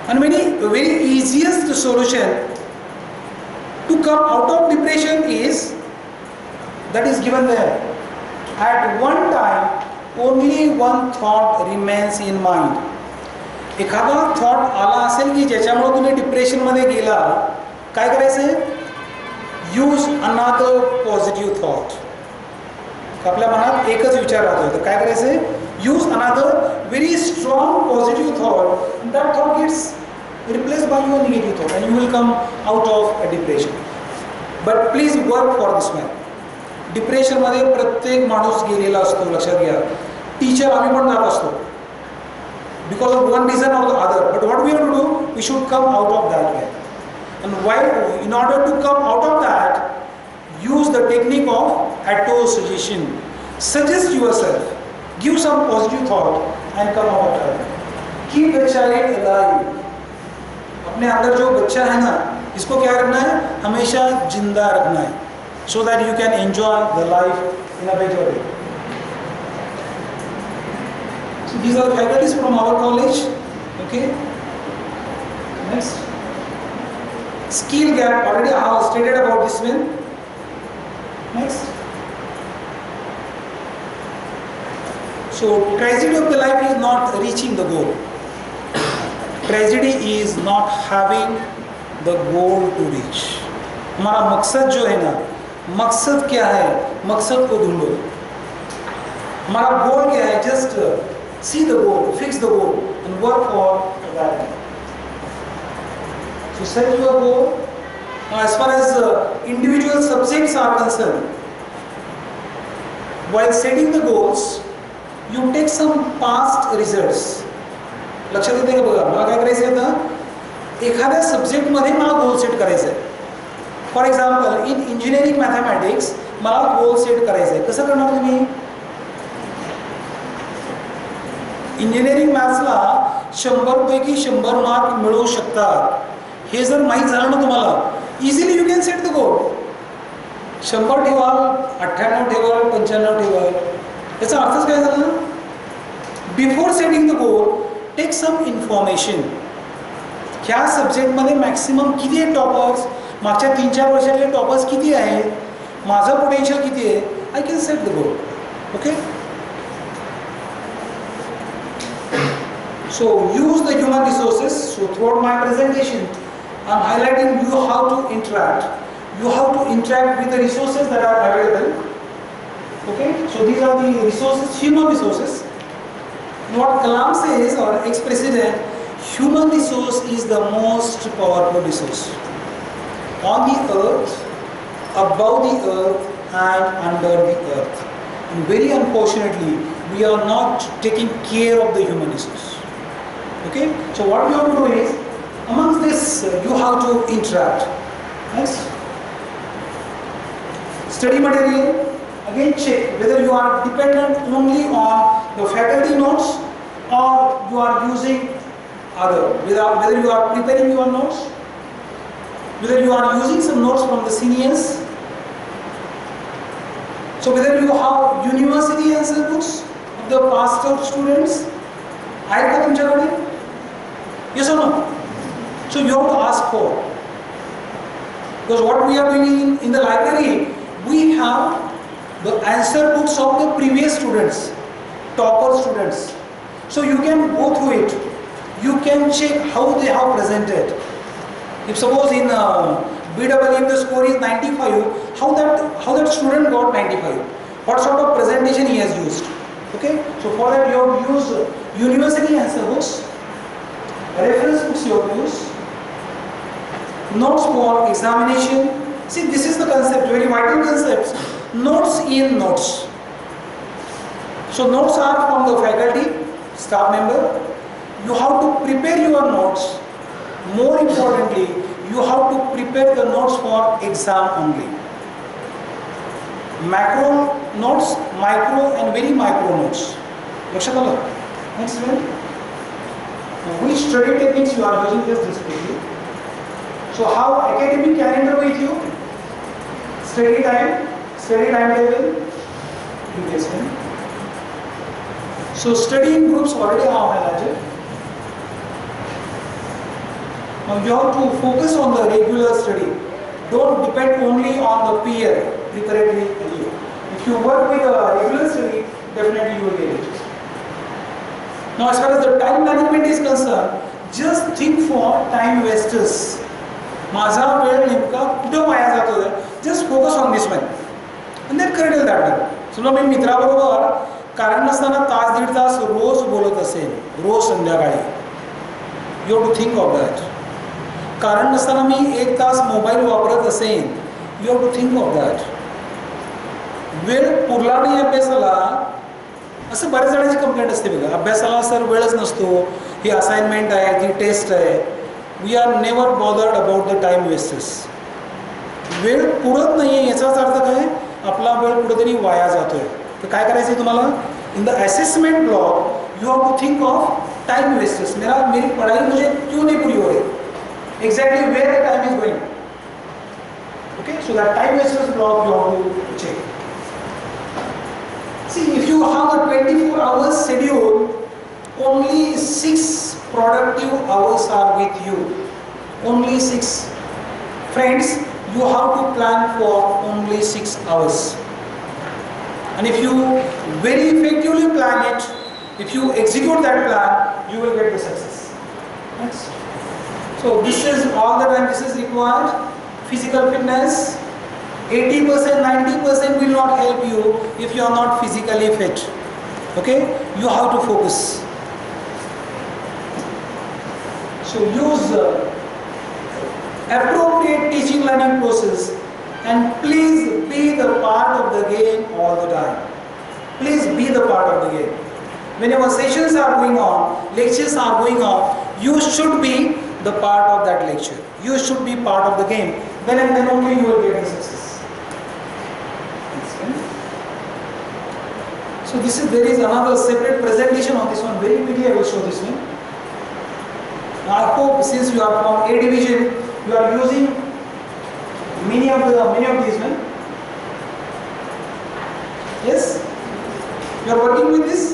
Speaker 1: And very easiest solution to come out of depression is that is given there. At one time only one thought remains in mind. एखादा थॉट आला असेल की ज्याच्यामुळे तुम्ही डिप्रेशनमध्ये गेला, काय करायचं? Use another positive thought. आपल्या मनात एकच विचार राहतो, तर काय करायचं? Use another very strong positive thought, and that thought gets replaced by your negative thought and you will come out of a depression. But please work for this one. Depression मध्ये प्रत्येक माणूस गेलेला असतो, लक्षात घ्या. टीचर आम्ही पण जात असतो because of one reason or the other, but what we have to do, we should come out of that way. And why? In order to come out of that, use the technique of auto-suggestion. Suggest yourself, give some positive thought and come out of that. Keep the child alive. अपने अंदर जो बच्चा है ना, इसको क्या रखना है? हमेशा जिंदा रखना है, so that you can enjoy the life in a better way. So these are faculties from our college. Okay. Next, skill gap. Already I have stated about this one. Next. So tragedy of the life is not reaching the goal. Tragedy is not having the goal to reach. हमारा मकसद जो है ना, मकसद क्या है? मकसद को ढूंढो. हमारा गोल क्या है? Just see the goal, fix the goal, and work for that. So set your goal. Now, as far as individual subjects are concerned, while setting the goals, you take some past results. लक्षात येते का बघा? मला काय करायचं आहे आता? एखाद्या सब्जेक्ट मध्ये मला गोल सेट करायचं आहे. For example, in engineering mathematics मला गोल सेट करायचं आहे. कसं करणार तुम्ही? इंजिनिअरिंग मॅथ्सला 100 पैकी 100 मार्क मिळवू शकतात, हे जर माहीत झालं ना तुम्हाला, easily you can set the goal. 100 ठेवाल, 98 ठेवाल, 95 ठेवाल. याचा अर्थच काय झाला? Before setting the goal, take some information. ह्या सब्जेक्टमध्ये मॅक्सिमम किती आहेत टॉपर्स, मागच्या 3-4 वर्षातले टॉपर्स किती आहेत, माझं पोटेन्शियल किती आहे, I can set the goal. Okay. So use the human resources. So throughout my presentation, I'm highlighting you how to interact. You have to interact with the resources that are available. Okay. So these are the resources, human resources. What Kalam says, our ex-president, human resource is the most powerful resource on the earth, above the earth, and under the earth. And very unfortunately, we are not taking care of the human resource. Okay, so what you have to do is, amongst this, you have to interact. Next, study material. Again, check whether you are dependent only on your faculty notes or you are using other. Whether you are preparing your notes, whether you are using some notes from the seniors. So whether you have university answer books of the past out students, आहेत का तुमच्याकडे? Yes or no? So you have to ask for. Because what we are doing in the library, we have the answer books of the previous students, topper students. So you can go through it. You can check how they have presented. If suppose in BEE the score is 95, how that student got 95? What sort of presentation he has used? Okay. So for that you have to use university answer books. Reference books you have to use, notes for examination. See, this is the concept, very vital concept. Notes in notes. So notes are from the faculty, staff member. You have to prepare your notes. More importantly, you have to prepare the notes for exam only. Macro notes, micro and very micro notes. लक्षात आलं? Next one. Which study techniques you are using this display? So how academic calendar with you? Study timetable, So study in groups already have highlighted. Now you have to focus on the regular study. Don't depend only on the peer preparatory review. If you work with a regular study, definitely you will get it. Now as far as the time management is concerned, just think for time wasters. माझा वेळ नेमका कुठं via जातोय, just focus on this one and then correct that one. समजा मी मित्राबरोबर कारण नसताना तास दीड तास रोज बोलत असेल, रोज संध्याकाळी, you have to think of that. कारण नसताना मी एक तास मोबाईल वापरत असेल, you have to think of that. वेळ पुरला नाही अभ्यासाला, असं बऱ्याच जणांची कंप्लेंट असते बघा, अभ्यासाला सर वेळच नसतो, ही असाइनमेंट आहे, ती टेस्ट आहे. We are never bothered about the time wastes. वेळ पुरत नाही आहे याचाच अर्थ काय, आपला वेळ कुठेतरी वाया जातोय. तर काय करायचं आहे तुम्हाला, in the assessment block you have to think of time wastes. मेरी पढ़ाई मुझे क्यों नहीं पूरी हो रही, exactly where the time is going. Okay, so that time wastes block you have to check. See, if you have a 24 hours schedule, only 6 productive hours are with you. Only 6. Friends, you have to plan for only 6 hours. And if you very effectively plan it, if you execute that plan, you will get the success. Next. So this is all the time this is required. Physical fitness. 80%, 90% will not help you if you are not physically fit. Okay? You have to focus. So use appropriate teaching learning process and please be the part of the game all the time. Please be the part of the game. Whenever sessions are going on, lectures are going on, you should be the part of that lecture. You should be part of the game. Then and then only you will get the success. So there is another separate presentation on this one. Very quickly I will show this one. Now I hope since you are from A division, you are using many of these one. Yes, you are working with this.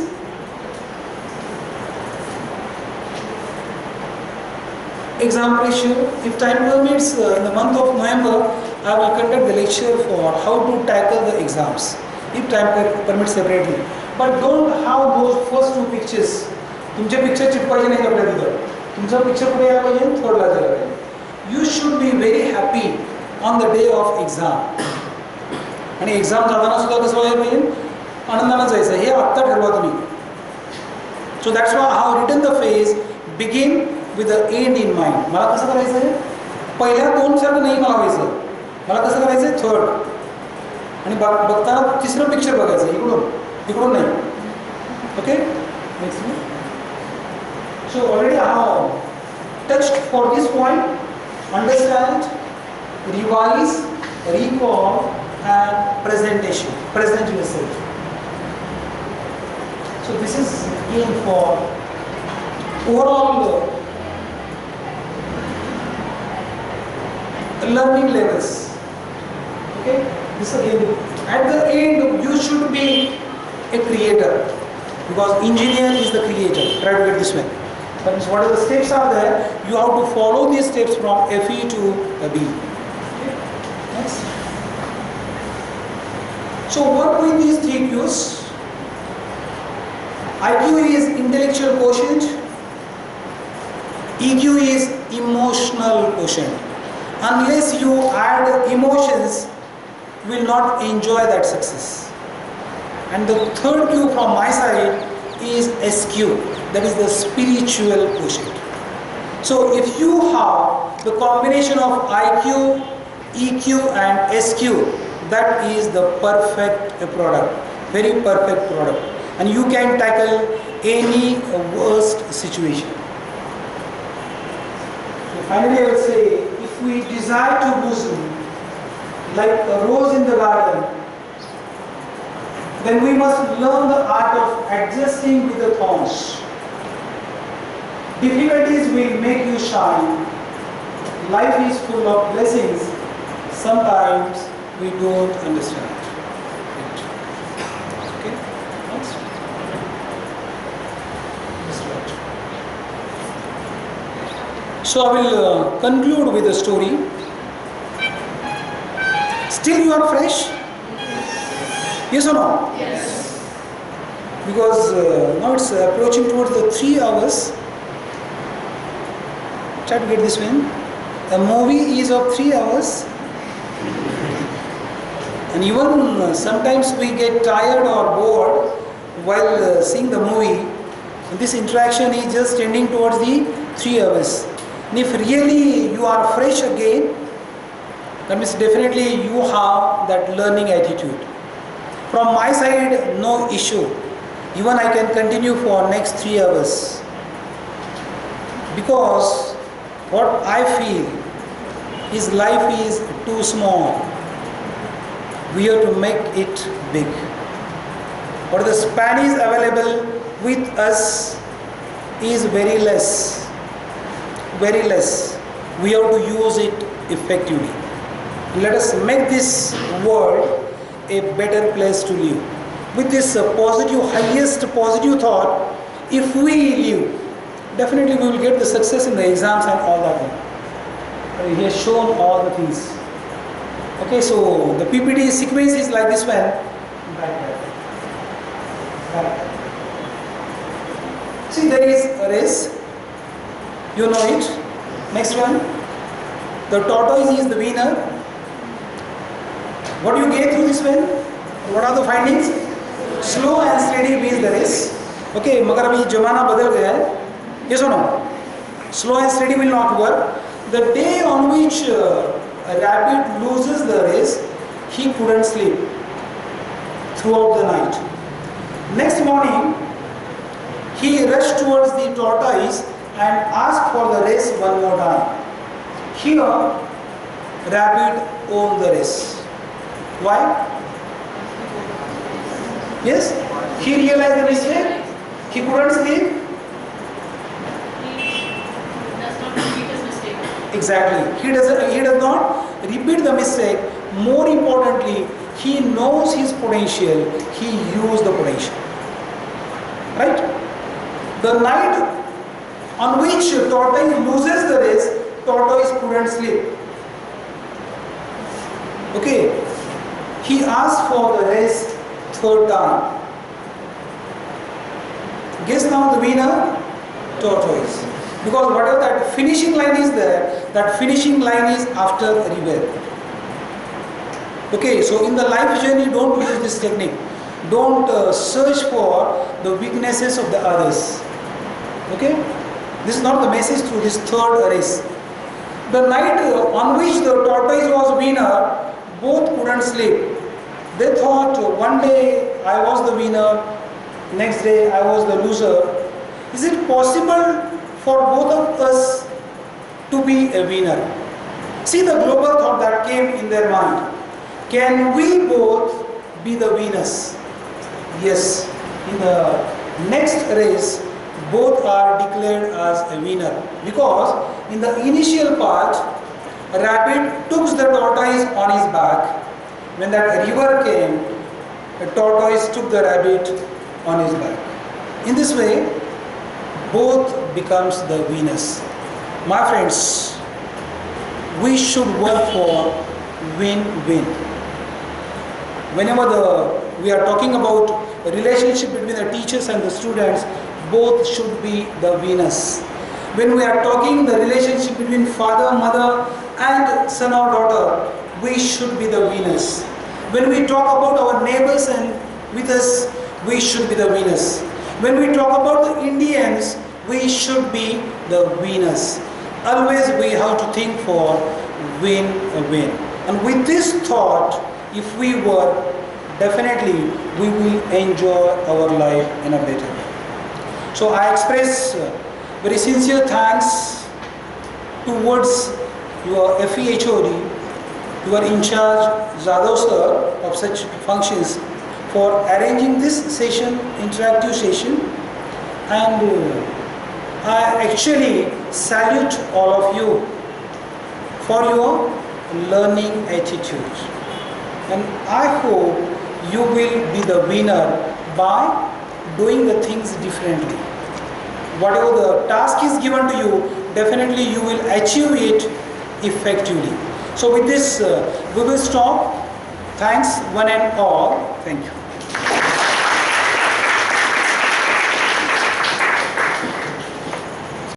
Speaker 1: Exam pressure. If time permits, in the month of November, I will conduct the lecture for how to tackle the exams. If time permits separately, but don't have those first 2 pictures. तुमचे picture चिपकायचे नाही आपल्या तिथं. तुमचा picture कुठे यायला पाहिजे, थर्डला जायला पाहिजे. You should be very happy on the day of exam. आणि एक्झाम जाताना सुद्धा कसं व्हायला पाहिजे, आनंदाने जायचं. हे आत्ता ठरवा तुम्ही. So that's why I have written the phrase begin with the end in mind. मला कसं करायचं आहे, पहिल्या 2 सारखं नाही मला व्हायचं, मला कसं करायचं आहे, थर्ड. आणि बघताना तिसरं पिक्चर बघायचं, इकडून नाही. Okay, next. So already I have touched for this point. Understand, revise, recall and presentation. Present yourself. So this is game for overall learning levels. Okay. At the end, you should be a creator, because engineer is the creator. Try to get this way. But what are the steps are there? You have to follow these steps from FE to B. Okay. Next. So work with these 3 Qs. IQ is intellectual quotient. EQ is emotional quotient. Unless you add emotions, you will not enjoy that success. And the third Q from my side is SQ, that is the spiritual quotient. So if you have the combination of IQ, EQ and SQ, that is the perfect product, very perfect product, and you can tackle any worst situation. So finally I will say, if we desire to blossom like a rose in the garden, then we must learn the art of adjusting with the thorns. Difficulties will make you shine. Life is full of blessings. Sometimes we don't understand it. Okay? Next. So I will conclude with a story. Still you are fresh? Yes or no?
Speaker 2: Yes.
Speaker 1: Because now it's approaching towards the 3 hours. Try to get this one. A movie is of 3 hours. And even sometimes we get tired or bored while seeing the movie. And this interaction is just tending towards the 3 hours. And if really you are fresh again, that means definitely you have that learning attitude. From my side, no issue. Even I can continue for next 3 hours. Because what I feel is life is too small. We have to make it big. But the span is available with us is very less. Very less. We have to use it effectively. Let us make this world a better place to live. With this positive, highest positive thought, if we live, definitely we will get the success in the exams and all that one. He has shown all the things. Okay, so the PPT sequence is like this one. See, there is a race. You know it. Next one. The tortoise is the winner. What do you get through this one? What are the findings? Slow and steady wins the race. Okay, मगर अभी जमाना बदल गया है. Yes or no? Slow and steady will not work. The day on which a rabbit loses the race, he couldn't sleep throughout the night. Next morning, he rushed towards the tortoise and asked for the race one more time. Here, rabbit won the race. Why? Yes? He realized the mistake. He couldn't sleep.
Speaker 3: He does not repeat his mistake.
Speaker 1: Exactly. He does not repeat the mistake. More importantly, he knows his potential. He used the potential. Right? The night on which tortoise loses the race, tortoise couldn't sleep. Okay. He asked for the race third time. Guess now the winner? Tortoise. Because whatever that finishing line is there, that finishing line is after rebirth. Okay, so in the life journey, don't use this technique. Don't search for the weaknesses of the others. Okay? This is not the message through this third race. The night on which the tortoise was winner, both couldn't sleep. They thought one day I was the winner, next day I was the loser. Is it possible for both of us to be a winner? See the global thought that came in their mind. Can we both be the winners? Yes. In the next race, both are declared as a winner. Because in the initial part, a rabbit took the tortoise on his back. When that river came, the tortoise took the rabbit on his back. In this way, both becomes the winners. My friends, we should work for win-win. Whenever we are talking about the relationship between the teachers and the students, both should be the winners. When we are talking the relationship between father, mother and son or daughter, we should be the winners. When we talk about our neighbors and with us, we should be the winners. When we talk about the Indians, we should be the winners. Always we have to think for win-win. And with this thought, if we work, definitely we will enjoy our life in a better way. So I express very sincere thanks towards your FEHOD, you are in charge, Jadhav sir, of such functions, for arranging this session, interactive session, and I actually salute all of you for your learning attitude, and I hope you will be the winner by doing the things differently. Whatever the task is given to you, definitely you will achieve it effectively. So with this, we will stop. Thanks one and all. Thank you.